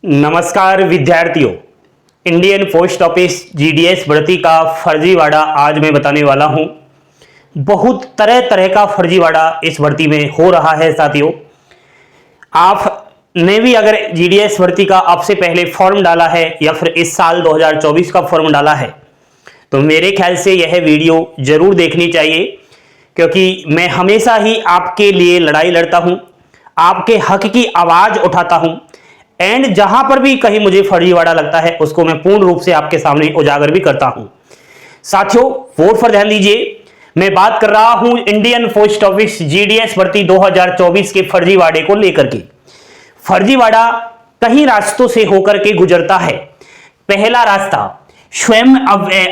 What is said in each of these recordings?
नमस्कार विद्यार्थियों, Indian post office GDS भर्ती का फर्जीवाड़ा आज मैं बताने वाला हूं। बहुत तरह तरह का फर्जीवाड़ा इस भर्ती में हो रहा है। साथियों, आपने भी अगर जीडीएस भर्ती का आपसे पहले फॉर्म डाला है या फिर इस साल 2024 का फॉर्म डाला है तो मेरे ख्याल से यह वीडियो जरूर देखनी चाहिए, क्योंकि मैं हमेशा ही आपके लिए लड़ाई लड़ता हूं, आपके हक की आवाज उठाता हूं एंड जहां पर भी कहीं मुझे फर्जीवाड़ा लगता है उसको मैं पूर्ण रूप से आपके सामने उजागर भी करता हूं। साथियों, वोट पर ध्यान दीजिए। मैं बात कर रहा हूं इंडियन पोस्ट ऑफिस जीडीएस भर्ती 2024 के फर्जीवाड़े को लेकर के। फर्जीवाड़ा कई रास्तों से होकर के गुजरता है। पहला रास्ता, स्वयं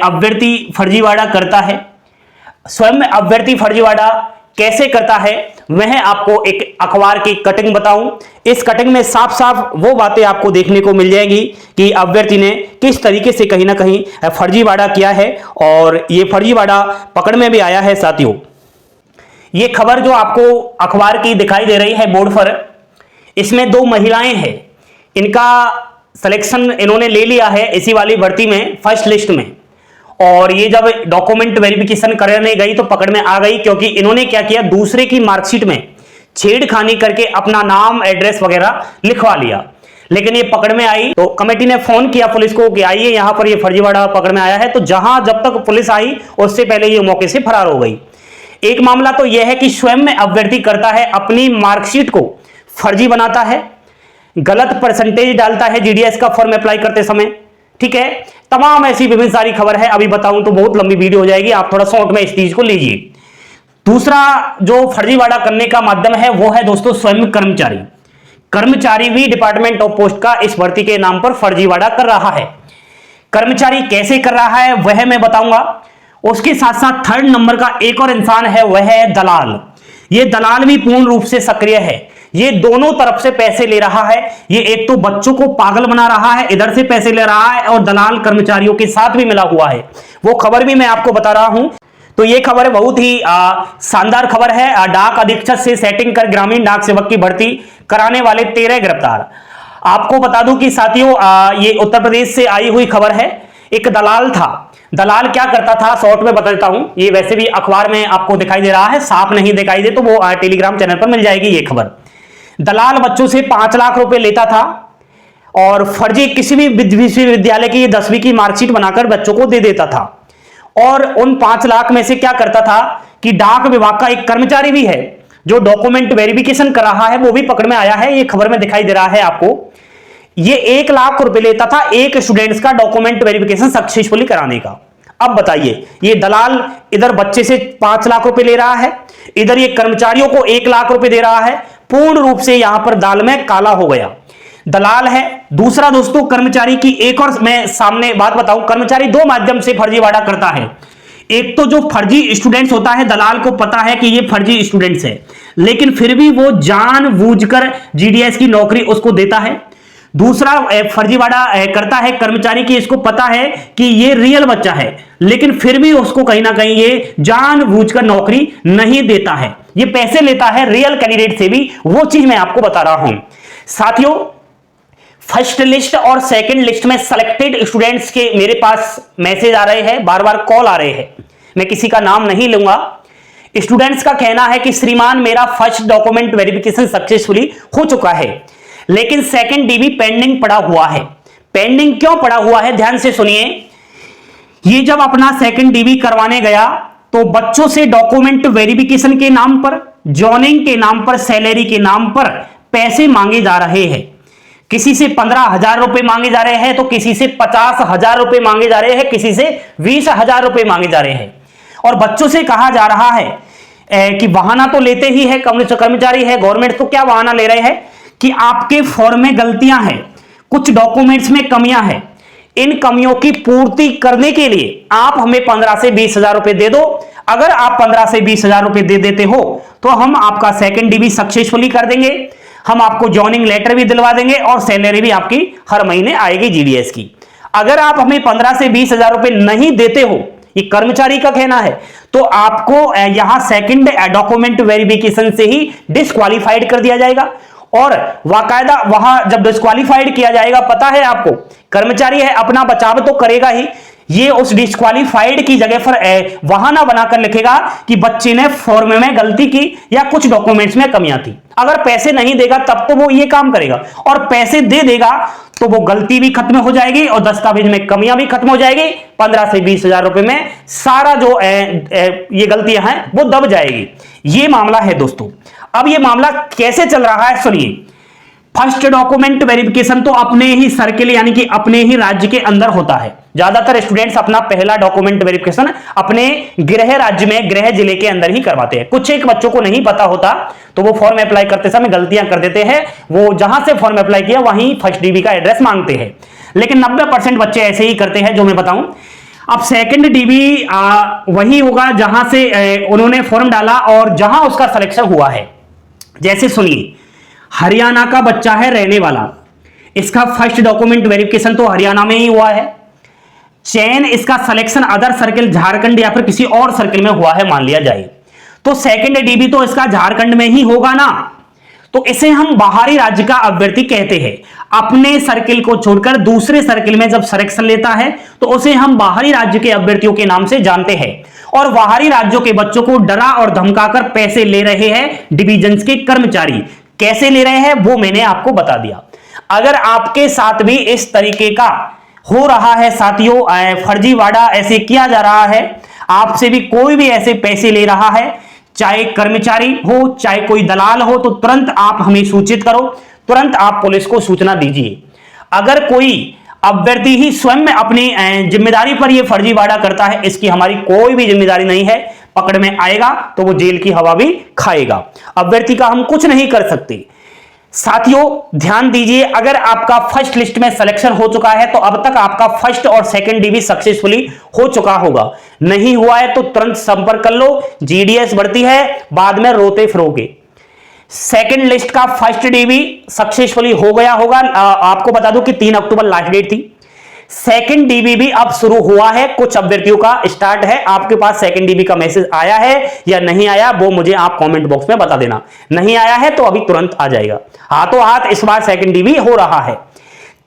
अभ्यर्थी फर्जीवाड़ा करता है। स्वयं अभ्यर्थी फर्जीवाड़ा कैसे करता है वह आपको एक अखबार की कटिंग बताऊं। इस कटिंग में साफ साफ वो बातें आपको देखने को मिल जाएंगी कि अभ्यर्थी ने किस तरीके से कहीं ना कहीं फर्जीवाड़ा किया है और ये फर्जीवाड़ा पकड़ में भी आया है। साथियों, ये खबर जो आपको अखबार की दिखाई दे रही है बोर्ड पर, इसमें दो महिलाएं हैं। इनका सिलेक्शन इन्होंने ले लिया है इसी वाली भर्ती में फर्स्ट लिस्ट में, और ये जब डॉक्यूमेंट वेरिफिकेशन करने गई तो पकड़ में आ गई, क्योंकि इन्होंने क्या किया, दूसरे की मार्कशीट में छेड़खानी करके अपना नाम एड्रेस वगैरह लिखवा लिया। लेकिन ये पकड़ में आई तो कमेटी ने फोन किया पुलिस को कि आइए यहां पर ये फर्जीवाड़ा पकड़ में आया है। तो जहां जब तक पुलिस आई उससे पहले ये मौके से फरार हो गई। एक मामला तो यह है कि स्वयं में अभ्यर्थी करता है, अपनी मार्कशीट को फर्जी बनाता है, गलत परसेंटेज डालता है जीडीएस का फॉर्म अप्लाई करते समय। ठीक है, तमाम ऐसी विभिन्न सारी खबर है। अभी बताऊं तो बहुत लंबी वीडियो हो जाएगी, आप थोड़ा शॉर्ट में इस चीज को लीजिए। दूसरा जो फर्जीवाड़ा करने का माध्यम है वो है दोस्तों स्वयं कर्मचारी। कर्मचारी भी डिपार्टमेंट ऑफ पोस्ट का इस भर्ती के नाम पर फर्जीवाड़ा कर रहा है। कर्मचारी कैसे कर रहा है वह मैं बताऊंगा। उसके साथ साथ थर्ड नंबर का एक और इंसान है, वह है दलाल। ये दलाल भी पूर्ण रूप से सक्रिय है। ये दोनों तरफ से पैसे ले रहा है। ये एक तो बच्चों को पागल बना रहा है, इधर से पैसे ले रहा है, और दलाल कर्मचारियों के साथ भी मिला हुआ है। वो खबर भी मैं आपको बता रहा हूं। तो ये खबर बहुत ही शानदार खबर है। डाक अधीक्षक से सेटिंग कर ग्रामीण डाक सेवक की भर्ती कराने वाले 13 गिरफ्तार। आपको बता दूं कि साथियों, ये उत्तर प्रदेश से आई हुई खबर है। एक दलाल था। दलाल क्या करता था, शॉर्ट में बता देता हूं। ये वैसे भी अखबार में आपको दिखाई दे रहा है, साफ नहीं दिखाई दे तो वो टेलीग्राम चैनल पर मिल जाएगी ये खबर। दलाल बच्चों से 5 लाख रुपए लेता था और फर्जी किसी भी विश्वविद्यालय की 10वीं की मार्कशीट बनाकर बच्चों को दे देता था। और उन 5 लाख में से क्या करता था कि डाक विभाग का एक कर्मचारी भी है जो डॉक्यूमेंट वेरिफिकेशन कर रहा है, वो भी पकड़ में आया है। ये खबर में दिखाई दे रहा है आपको। ये 1 लाख रुपए लेता था एक स्टूडेंट्स का डॉक्यूमेंट वेरिफिकेशन सक्सेसफुली कराने का। अब बताइए, ये दलाल इधर बच्चे से 5 लाख रुपए ले रहा है, इधर ये कर्मचारियों को 1 लाख रुपए दे रहा है। पूर्ण रूप से यहां पर दाल में काला हो गया। दलाल है। दूसरा दोस्तों, कर्मचारी की एक और मैं सामने बात बताऊं। कर्मचारी 2 माध्यम से फर्जीवाड़ा करता है। एक तो जो फर्जी स्टूडेंट्स होता है, दलाल को पता है कि ये फर्जी स्टूडेंट्स है, लेकिन फिर भी वो जानबूझकर जीडीएस की नौकरी उसको देता है। दूसरा फर्जीवाड़ा करता है कर्मचारी की, इसको पता है कि ये रियल बच्चा है, लेकिन फिर भी उसको कहीं ना कहीं ये जानबूझकर नौकरी नहीं देता है। ये पैसे लेता है रियल कैंडिडेट से भी। वो चीज मैं आपको बता रहा हूं। साथियों, फर्स्ट लिस्ट और सेकंड लिस्ट में सिलेक्टेड स्टूडेंट्स के मेरे पास मैसेज आ रहे हैं, बार बार कॉल आ रहे हैं। मैं किसी का नाम नहीं लूंगा। स्टूडेंट्स का कहना है कि श्रीमान, मेरा फर्स्ट डॉक्यूमेंट वेरिफिकेशन सक्सेसफुली हो चुका है, लेकिन सेकंड डीबी पेंडिंग पड़ा हुआ है। पेंडिंग क्यों पड़ा हुआ है, ध्यान से सुनिए। ये जब अपना सेकंड डीबी करवाने गया तो बच्चों से डॉक्यूमेंट वेरिफिकेशन के नाम पर, जॉइनिंग के नाम पर, सैलरी के नाम पर पैसे मांगे जा रहे हैं। किसी से 15,000 रुपए मांगे जा रहे हैं, तो किसी से 50,000 रुपए मांगे जा रहे हैं, किसी से 20,000 रुपए मांगे जा रहे हैं। और बच्चों से कहा जा रहा है कि बहाना तो लेते ही है, कर्मचारी है गवर्नमेंट, तो क्या बहाना ले रहे हैं कि आपके फॉर्म में गलतियां हैं, कुछ डॉक्यूमेंट्स में कमियां हैं। इन कमियों की पूर्ति करने के लिए आप हमें 15 से 20,000 रुपए दे दो। अगर आप 15 से 20,000 रुपए दे देते हो तो हम आपका सेकंड डीबी सक्सेसफुली कर देंगे, हम आपको जॉइनिंग लेटर भी दिलवा देंगे और सैलरी भी आपकी हर महीने आएगी जीडीएस की। अगर आप हमें 15 से 20,000 रुपए नहीं देते हो, ये कर्मचारी का कहना है, तो आपको यहां सेकंड डॉक्यूमेंट वेरिफिकेशन से ही डिस्क्वालिफाइड कर दिया जाएगा और वाकायदा वहां जब डिस्क्वालीफाइड किया जाएगा, पता है आपको, कर्मचारी है अपना बचाव तो करेगा ही, ये उस डिस्क्वालीफाइड की जगह पर वहां ना बनाकर लिखेगा कि बच्चे ने फॉर्म में गलती की या कुछ डॉक्यूमेंट्स में कमियां थी। अगर पैसे नहीं देगा तब तो वो ये काम करेगा, और पैसे दे देगा तो वो गलती भी खत्म हो जाएगी और दस्तावेज में कमियां भी खत्म हो जाएगी। 15 से 20 हजार रुपए में सारा जो ये गलतियां हैं वो दब जाएगी। ये मामला है दोस्तों। अब ये मामला कैसे चल रहा है सुनिए। फर्स्ट डॉक्यूमेंट वेरिफिकेशन तो अपने ही सर्किल यानी कि अपने ही राज्य के अंदर होता है। ज्यादातर स्टूडेंट्स अपना पहला डॉक्यूमेंट वेरिफिकेशन अपने गृह राज्य में, गृह जिले के अंदर ही करवाते हैं। कुछ एक बच्चों को नहीं पता होता तो वो फॉर्म अप्लाई करते समय गलतियां कर देते हैं, वो जहां से फॉर्म अप्लाई किया वहीं फर्स्ट डीबी का एड्रेस मांगते हैं, लेकिन 90% बच्चे ऐसे ही करते हैं जो मैं बताऊं। अब सेकंड डीबी वही होगा जहां से उन्होंने फॉर्म डाला और जहां उसका सिलेक्शन हुआ है। जैसे सुनिए, हरियाणा का बच्चा है रहने वाला, इसका फर्स्ट डॉक्यूमेंट वेरिफिकेशन तो हरियाणा में ही हुआ है। चयन इसका सिलेक्शन अदर सर्किल झारखंड या फिर किसी और सर्किल में हुआ है मान लिया जाए, तो सेकंड डीबी तो इसका झारखंड में ही होगा ना, तो इसे हम बाहरी राज्य का अभ्यर्थी कहते हैं। अपने सर्किल को छोड़कर दूसरे सर्किल में जब सिलेक्शन लेता है तो उसे हम बाहरी राज्य के अभ्यर्थियों के नाम से जानते हैं। और बाहरी राज्यों के बच्चों को डरा और धमकाकर पैसे ले रहे हैं डिवीजन के कर्मचारी। कैसे ले रहे हैं वो मैंने आपको बता दिया। अगर आपके साथ भी इस तरीके का हो रहा है साथियों, फर्जीवाड़ा ऐसे किया जा रहा है, आपसे भी कोई भी ऐसे पैसे ले रहा है, चाहे कर्मचारी हो चाहे कोई दलाल हो, तो तुरंत आप हमें सूचित करो, तुरंत आप पुलिस को सूचना दीजिए। अगर कोई अभ्यर्थी ही स्वयं में अपनी जिम्मेदारी पर यह फर्जीवाड़ा करता है, इसकी हमारी कोई भी जिम्मेदारी नहीं है, पकड़ में आएगा तो वो जेल की हवा भी खाएगा। अभ्यर्थी का हम कुछ नहीं कर सकते। साथियों ध्यान दीजिए, अगर आपका फर्स्ट लिस्ट में सिलेक्शन हो चुका है तो अब तक आपका फर्स्ट और सेकंड डीबी सक्सेसफुली हो चुका होगा। नहीं हुआ है तो तुरंत संपर्क कर लो, जीडीएस भर्ती है, बाद में रोते फिरोगे। सेकंड लिस्ट का फर्स्ट डीबी सक्सेसफुली हो गया होगा। आपको बता दूं कि 3 अक्टूबर लास्ट डेट थी। सेकंड डीबी भी अब शुरू हुआ है, कुछ अभ्यर्थियों का स्टार्ट है। आपके पास सेकंड डीबी का मैसेज आया है या नहीं आया वो मुझे आप कमेंट बॉक्स में बता देना। नहीं आया है तो अभी तुरंत आ जाएगा, हाथों हाथ इस बार सेकंड डीबी हो रहा है।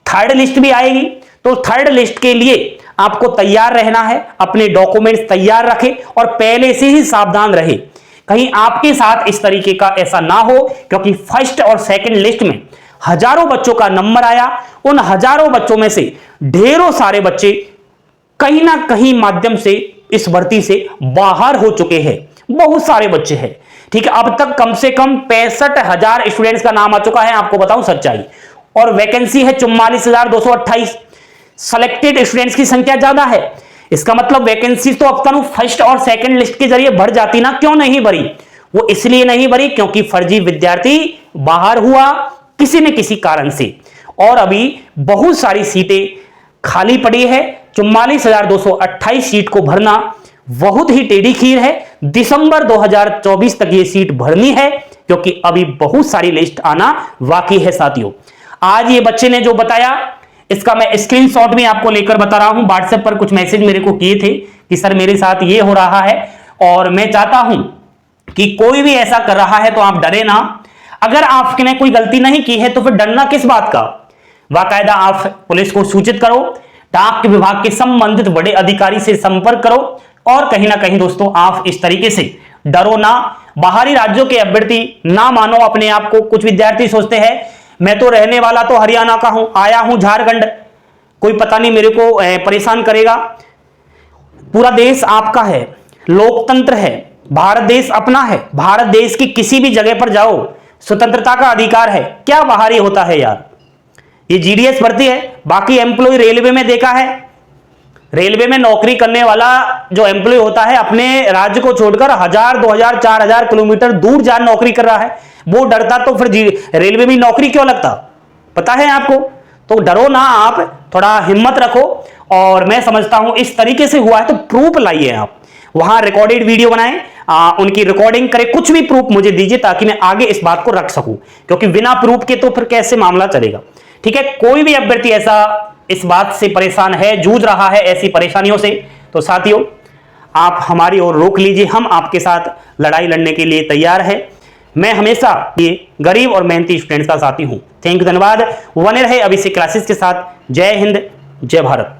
थर्ड लिस्ट भी आएगी, तो थर्ड लिस्ट के लिए आपको तैयार रहना है, अपने डॉक्यूमेंट्स तैयार रखें और पहले से ही सावधान रहे, कहीं आपके साथ इस तरीके का ऐसा ना हो, क्योंकि फर्स्ट और सेकंड लिस्ट में हजारों बच्चों का नंबर आया। उन हजारों बच्चों में से ढेरों सारे बच्चे कहीं ना कहीं माध्यम से इस भर्ती से बाहर हो चुके हैं, बहुत सारे बच्चे हैं। ठीक है, अब तक कम से कम 65,000 स्टूडेंट्स का नाम आ चुका है, आपको बताऊं सच्चाई, और वैकेंसी है 44,228। सिलेक्टेड स्टूडेंट्स की संख्या ज्यादा है, इसका मतलब वैकेंसी तो अब तक फर्स्ट और सेकंड लिस्ट के जरिए भर जाती ना, क्यों नहीं भरी? वो इसलिए नहीं भरी क्योंकि फर्जी विद्यार्थी बाहर हुआ किसी न किसी कारण से, और अभी बहुत सारी सीटें खाली पड़ी है। 44,228 सीट को भरना बहुत ही टेढ़ी खीर है। दिसंबर 2024 तक ये सीट भरनी है, क्योंकि अभी बहुत सारी लिस्ट आना बाकी है साथियों। आज ये बच्चे ने जो बताया, इसका मैं स्क्रीनशॉट भी आपको लेकर बता रहा हूं। व्हाट्सएप पर कुछ मैसेज मेरे को किए थे कि सर मेरे साथ ये हो रहा है, और मैं चाहता हूं कि कोई भी ऐसा कर रहा है तो आप डरे ना। अगर आपने कोई गलती नहीं की है तो फिर डरना किस बात का? बाकायदा आप पुलिस को सूचित करो, डाक विभाग के संबंधित बड़े अधिकारी से संपर्क करो, और कहीं ना कहीं दोस्तों आप इस तरीके से डरो ना। बाहरी राज्यों के अभ्यर्थी ना मानो अपने आप को। कुछ विद्यार्थी सोचते हैं मैं तो रहने वाला तो हरियाणा का हूं, आया हूं झारखंड, कोई पता नहीं मेरे को परेशान करेगा। पूरा देश आपका है, लोकतंत्र है, भारत देश अपना है। भारत देश की किसी भी जगह पर जाओ, स्वतंत्रता का अधिकार है। क्या बाहरी होता है यार? ये जीडीएस भर्ती है, बाकी एम्प्लॉय रेलवे में देखा है, रेलवे में नौकरी करने वाला जो एम्प्लॉय होता है अपने राज्य को छोड़कर 1000, 2000, 4000 किलोमीटर दूर जा नौकरी कर रहा है, वो डरता तो फिर रेलवे में नौकरी क्यों लगता? पता है आपको? तो डरो ना, आप थोड़ा हिम्मत रखो। और मैं समझता हूं इस तरीके से हुआ है तो प्रूफ लाइए, आप वहां रिकॉर्डेड वीडियो बनाएं, उनकी रिकॉर्डिंग करें, कुछ भी प्रूफ मुझे दीजिए ताकि मैं आगे इस बात को रख सकूं, क्योंकि बिना प्रूफ के तो फिर कैसे मामला चलेगा। ठीक है, कोई भी अभ्यर्थी ऐसा इस बात से परेशान है, जूझ रहा है ऐसी परेशानियों से, तो साथियों आप हमारी ओर रोक लीजिए, हम आपके साथ लड़ाई लड़ने के लिए तैयार है। मैं हमेशा ये गरीब और मेहनती स्टूडेंट्स का साथी हूं। थैंक यू, धन्यवाद। बने रहे अभिषेक क्लासेस के साथ। जय हिंद, जय भारत।